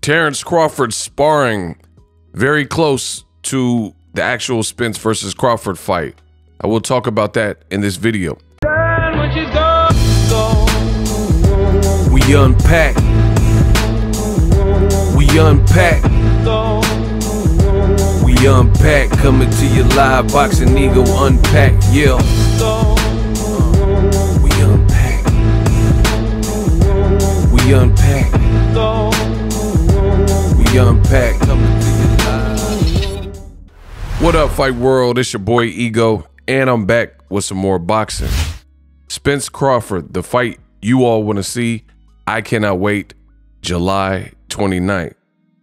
Terence Crawford Sparring, very close to the actual Spence versus Crawford fight. I will talk about that in this video. We unpack. We unpack. We unpack. Coming to you live, Boxingego unpack. Yeah. We unpack. We unpack. We unpack. Coming to you live. What up, fight world? It's your boy Ego, and I'm back with some more boxing. Spence Crawford, the fight you all want to see. I cannot wait. July 29th.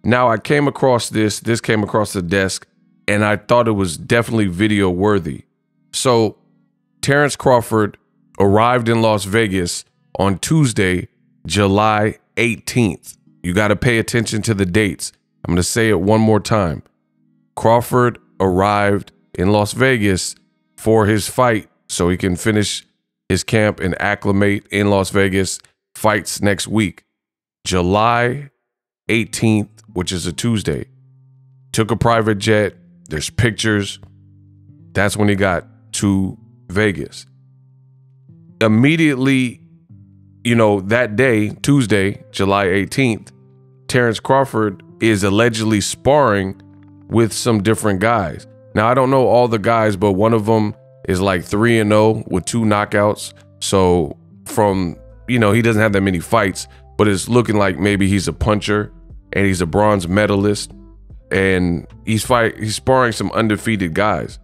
Now, I came across this came across the desk, and I thought it was definitely video worthy. So, Terence Crawford arrived in Las Vegas on Tuesday, July 18th. You got to pay attention to the dates. I'm going to say it one more time. Crawford arrived in Las Vegas for his fight so he can finish his camp and acclimate in Las Vegas. Fights next week, July 18th, which is a Tuesday. Took a private jet. There's pictures. That's when he got to Vegas. Immediately, you know, that day, Tuesday, July 18th, Terence Crawford is allegedly sparring with some different guys. Now, I don't know all the guys, but one of them is like 3-0 with 2 knockouts. So from, you know, he doesn't have that many fights, but it's looking like maybe he's a puncher and he's a bronze medalist, and he's sparring some undefeated guys,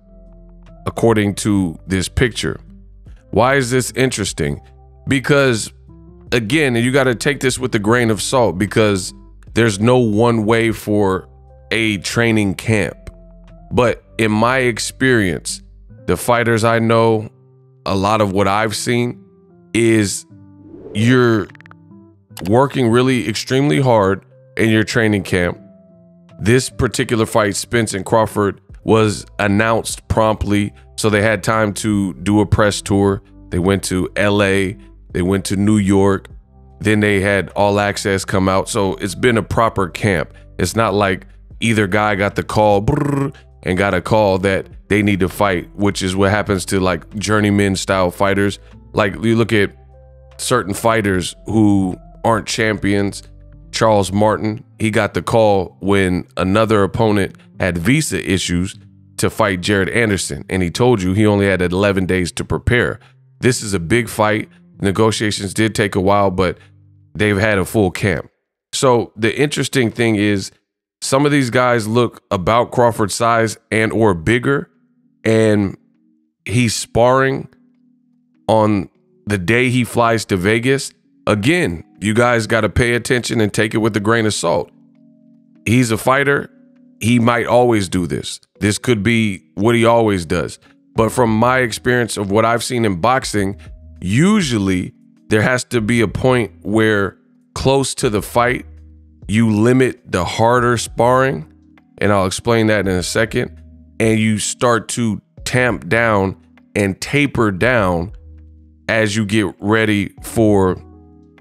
according to this picture. Why is this interesting? Because, again, you got to take this with a grain of salt, because there's no one way for a training camp. But in my experience, the fighters I know, a lot of what I've seen is you're working really extremely hard in your training camp. This particular fight, Spence and Crawford, was announced promptly, so they had time to do a press tour. They went to LA, they went to New York, then they had All Access come out. So it's been a proper camp. It's not like either guy got the call and got a call that they need to fight, which is what happens to like journeyman style fighters. Like, you look at certain fighters who aren't champions. Charles Martin, he got the call when another opponent had visa issues to fight Jared Anderson, and he told you he only had 11 days to prepare. This is a big fight. Negotiations did take a while, but they've had a full camp. So the interesting thing is, some of these guys look about Crawford's size and or bigger, and he's sparring on the day he flies to Vegas. Again, you guys got to pay attention and take it with a grain of salt. He's a fighter. He might always do this. This could be what he always does. But from my experience of what I've seen in boxing, usually there has to be a point where close to the fight, you limit the harder sparring, and I'll explain that in a second, and you start to tamp down and taper down as you get ready for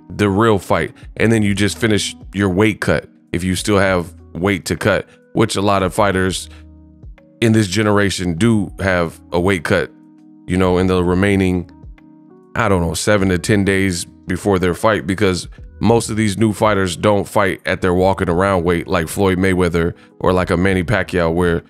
the real fight. And then you just finish your weight cut if you still have weight to cut, which a lot of fighters in this generation do have a weight cut, you know, in the remaining, I don't know, 7 to 10 days before their fight, because most of these new fighters don't fight at their walking around weight like Floyd Mayweather or like a Manny Pacquiao, where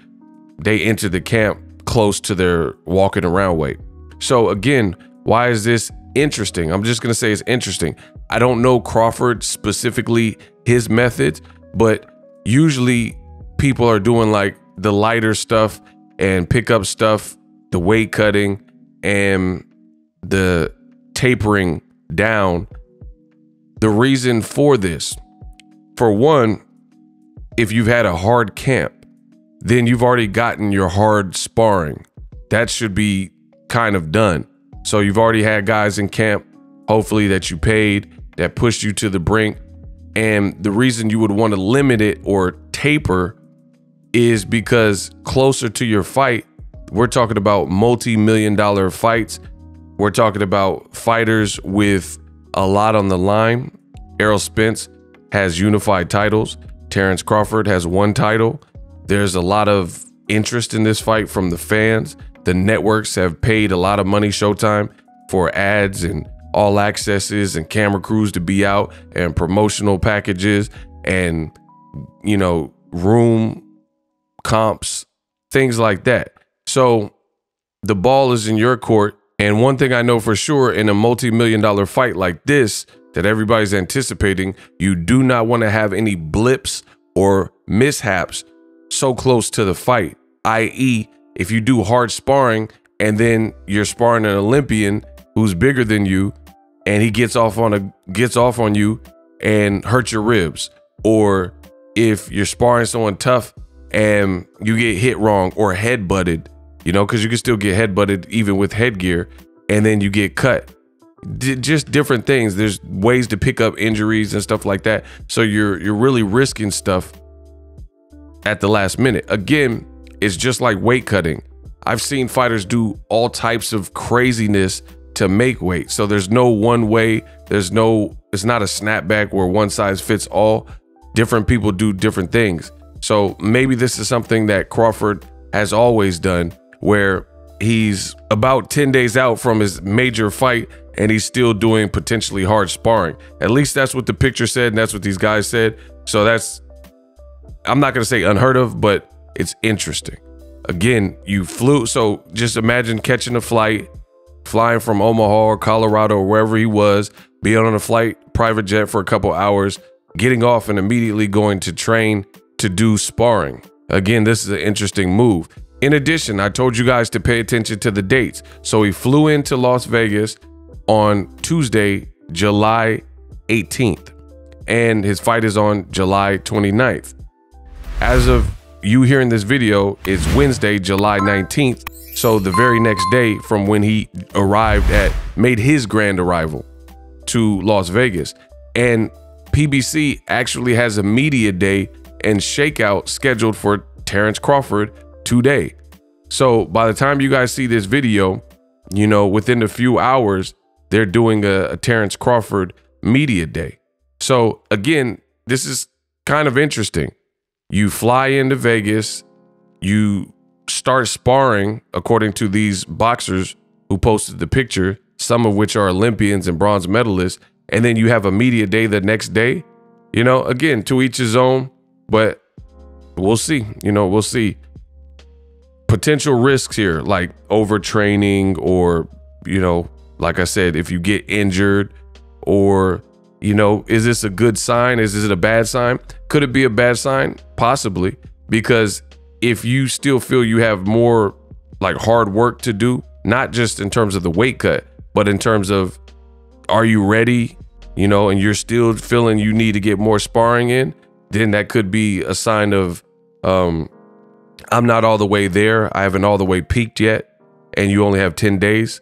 they enter the camp close to their walking around weight. So again, why is this interesting? I'm just going to say it's interesting. I don't know Crawford specifically, his methods, but usually people are doing like the lighter stuff and pickup stuff, the weight cutting and the tapering down. The reason for this, for one, if you've had a hard camp, then you've already gotten your hard sparring. That should be kind of done. So you've already had guys in camp, hopefully, that you paid, that pushed you to the brink. And the reason you would want to limit it or taper is because closer to your fight, we're talking about multi-million-dollar fights. We're talking about fighters with a lot on the line. Errol Spence has unified titles. Terence Crawford has one title. There's a lot of interest in this fight from the fans. The networks have paid a lot of money, Showtime, for ads and all accesses and camera crews to be out and promotional packages and, you know, room comps, things like that. So the ball is in your court. And one thing I know for sure, in a multi-million-dollar fight like this that everybody's anticipating, you do not want to have any blips or mishaps so close to the fight, i.e., if you do hard sparring and then you're sparring an Olympian who's bigger than you and he gets off on you and hurts your ribs, or if you're sparring someone tough and you get hit wrong or head butted, you know, because you can still get head butted even with headgear, and then you get cut. Just different things. There's ways to pick up injuries and stuff like that. So you're really risking stuff at the last minute. Again, it's just like weight cutting. I've seen fighters do all types of craziness to make weight. So there's no one way. It's not a snapback where one size fits all. Different people do different things. So maybe this is something that Crawford has always done, where he's about 10 days out from his major fight and he's still doing potentially hard sparring. At least that's what the picture said, and that's what these guys said. So that's, I'm not gonna say unheard of, but it's interesting. Again, you flew, so just imagine catching a flight, flying from Omaha or Colorado or wherever he was, being on a flight, private jet for a couple hours, getting off and immediately going to train to do sparring. Again, this is an interesting move. In addition, I told you guys to pay attention to the dates. So he flew into Las Vegas on Tuesday, July 18th, and his fight is on July 29th. As of you hearing this video, it's Wednesday, July 19th. So the very next day from when he made his grand arrival to Las Vegas. And PBC actually has a media day and shakeout scheduled for Terence Crawford today. So by the time you guys see this video, you know, within a few hours, they're doing a Terence Crawford media day. So again, this is kind of interesting. You fly into Vegas, you start sparring, according to these boxers who posted the picture, some of which are Olympians and bronze medalists, and then you have a media day the next day. You know, again, to each his own, but we'll see. You know, we'll see. Potential risks here, like overtraining, or, you know, like I said, if you get injured, or, you know, is this a good sign? Is it a bad sign? Could it be a bad sign? Possibly, because if you still feel you have more like hard work to do, not just in terms of the weight cut, but in terms of, are you ready, you know, and you're still feeling you need to get more sparring in, then that could be a sign of, I'm not all the way there. I haven't all the way peaked yet, and you only have 10 days.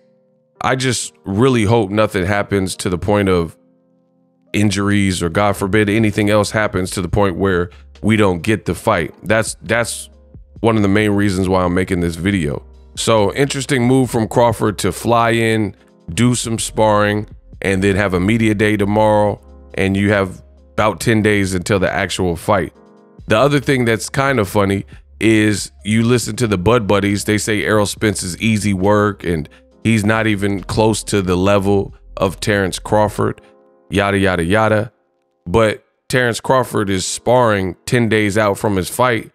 I just really hope nothing happens to the point of injuries, or God forbid anything else happens to the point where we don't get the fight. That's one of the main reasons why I'm making this video. So interesting move from Crawford to fly in, do some sparring, and then have a media day tomorrow, and you have about 10 days until the actual fight. The other thing that's kind of funny is you listen to the Bud Buddies, they say Errol Spence is easy work and he's not even close to the level of Terence Crawford, yada, yada, yada. But Terence Crawford is sparring 10 days out from his fight.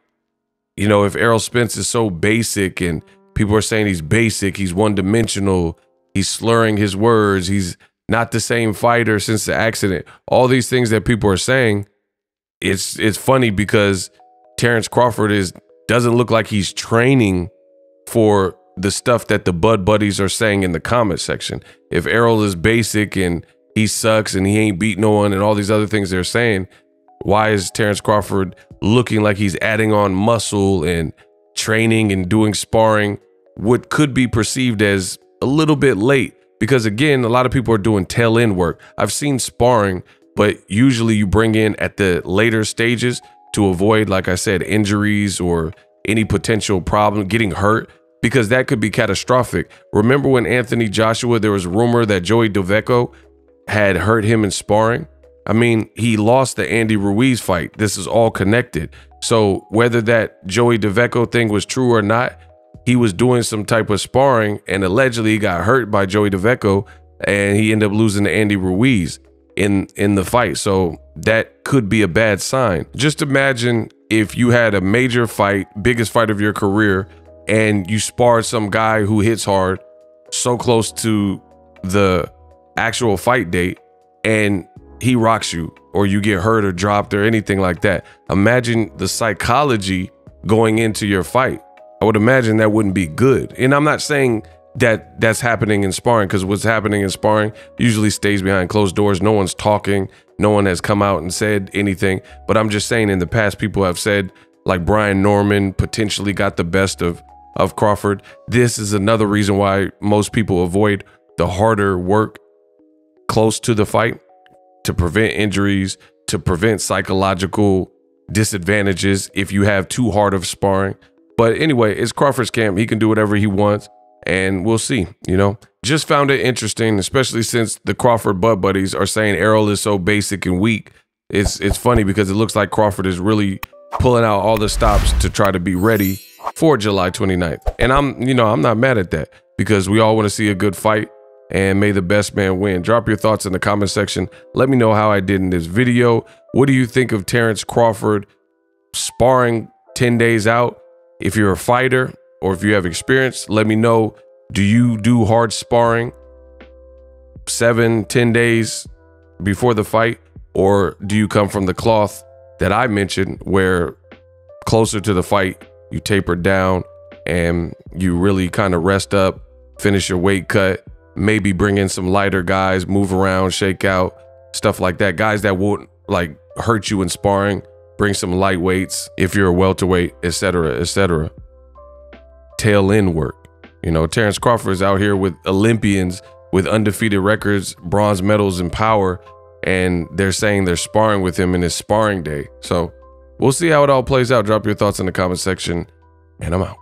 You know, if Errol Spence is so basic and people are saying he's basic, he's one-dimensional, he's slurring his words, he's not the same fighter since the accident, all these things that people are saying, it's funny because Terence Crawford doesn't look like he's training for the stuff that the Bud Buddies are saying in the comment section. If Errol is basic and he sucks and he ain't beat no one and all these other things they're saying, why is Terence Crawford looking like he's adding on muscle and training and doing sparring, what could be perceived as a little bit late? Because again, a lot of people are doing tail end work. I've seen sparring, but usually you bring in at the later stages to avoid, like I said, injuries or any potential problem, getting hurt, because that could be catastrophic. Remember when Anthony Joshua, there was a rumor that Joey DeVecco had hurt him in sparring? I mean, he lost the Andy Ruiz fight. This is all connected. So whether that Joey DeVecco thing was true or not, he was doing some type of sparring and allegedly he got hurt by Joey DeVecco and he ended up losing to Andy Ruiz in the fight. So that could be a bad sign. Just imagine if you had a major fight, biggest fight of your career, and you sparred some guy who hits hard so close to the actual fight date and he rocks you, or you get hurt or dropped or anything like that. Imagine the psychology going into your fight. I would imagine that wouldn't be good. And I'm not saying that that's happening in sparring, because what's happening in sparring usually stays behind closed doors. No one's talking. No one has come out and said anything. But I'm just saying in the past, people have said, like Brian Norman potentially got the best of Crawford. This is another reason why most people avoid the harder work close to the fight, to prevent injuries, to prevent psychological disadvantages if you have too hard of sparring. But anyway, it's Crawford's camp. He can do whatever he wants, and we'll see, you know. Just found it interesting, especially since the Crawford butt buddies are saying Errol is so basic and weak. It's funny because it looks like Crawford is really pulling out all the stops to try to be ready for July 29th. And I'm not mad at that, because we all want to see a good fight. And may the best man win. Drop your thoughts in the comment section. Let me know how I did in this video. What do you think of Terence Crawford sparring 10 days out? If you're a fighter or if you have experience, let me know. Do you do hard sparring 7-10 days before the fight? Or do you come from the cloth that I mentioned, where closer to the fight, you taper down and you really kind of rest up, finish your weight cut, maybe bring in some lighter guys, move around, shake out, stuff like that. Guys that won't like hurt you in sparring, bring some lightweights if you're a welterweight, etc., etc. Tail end work. You know, Terence Crawford is out here with Olympians with undefeated records, bronze medals in power, and they're saying they're sparring with him in his sparring day. So we'll see how it all plays out. Drop your thoughts in the comment section, and I'm out.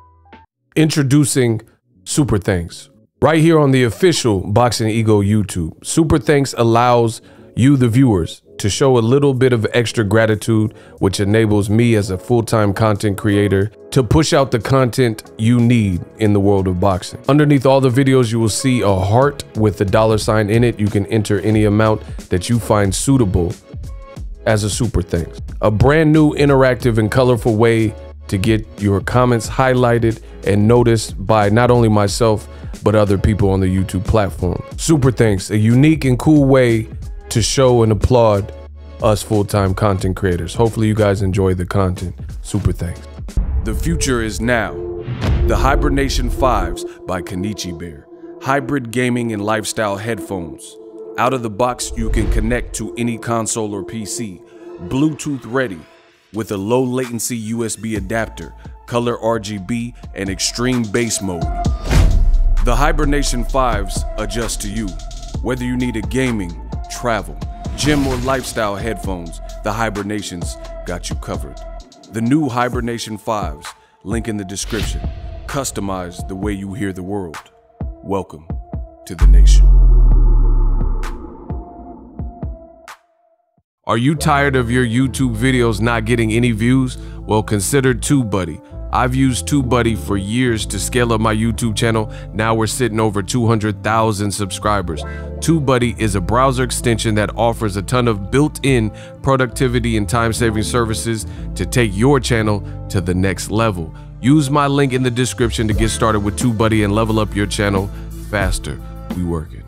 Introducing Super Thanks. Right here on the official Boxingego YouTube. Super Thanks allows you, the viewers, to show a little bit of extra gratitude, which enables me as a full-time content creator to push out the content you need in the world of boxing. Underneath all the videos, you will see a heart with the $sign in it. You can enter any amount that you find suitable as a Super Thanks. A brand new, interactive, and colorful way to get your comments highlighted and noticed by not only myself, but other people on the YouTube platform. Super Thanks, a unique and cool way to show and applaud us full-time content creators. Hopefully you guys enjoy the content. Super Thanks. The future is now. The Hibernation 5s by Kenichi Bear. Hybrid gaming and lifestyle headphones. Out of the box, you can connect to any console or PC. Bluetooth ready with a low latency USB adapter, color RGB, and extreme bass mode. The Hibernation 5s adjust to you. Whether you need a gaming, travel, gym, or lifestyle headphones, the Hibernations got you covered. The new Hibernation 5s, link in the description. Customize the way you hear the world. Welcome to the nation. Are you tired of your YouTube videos not getting any views? Well, consider TubeBuddy. I've used TubeBuddy for years to scale up my YouTube channel. Now we're sitting over 200,000 subscribers. TubeBuddy is a browser extension that offers a ton of built-in productivity and time-saving services to take your channel to the next level. Use my link in the description to get started with TubeBuddy and level up your channel faster. We working.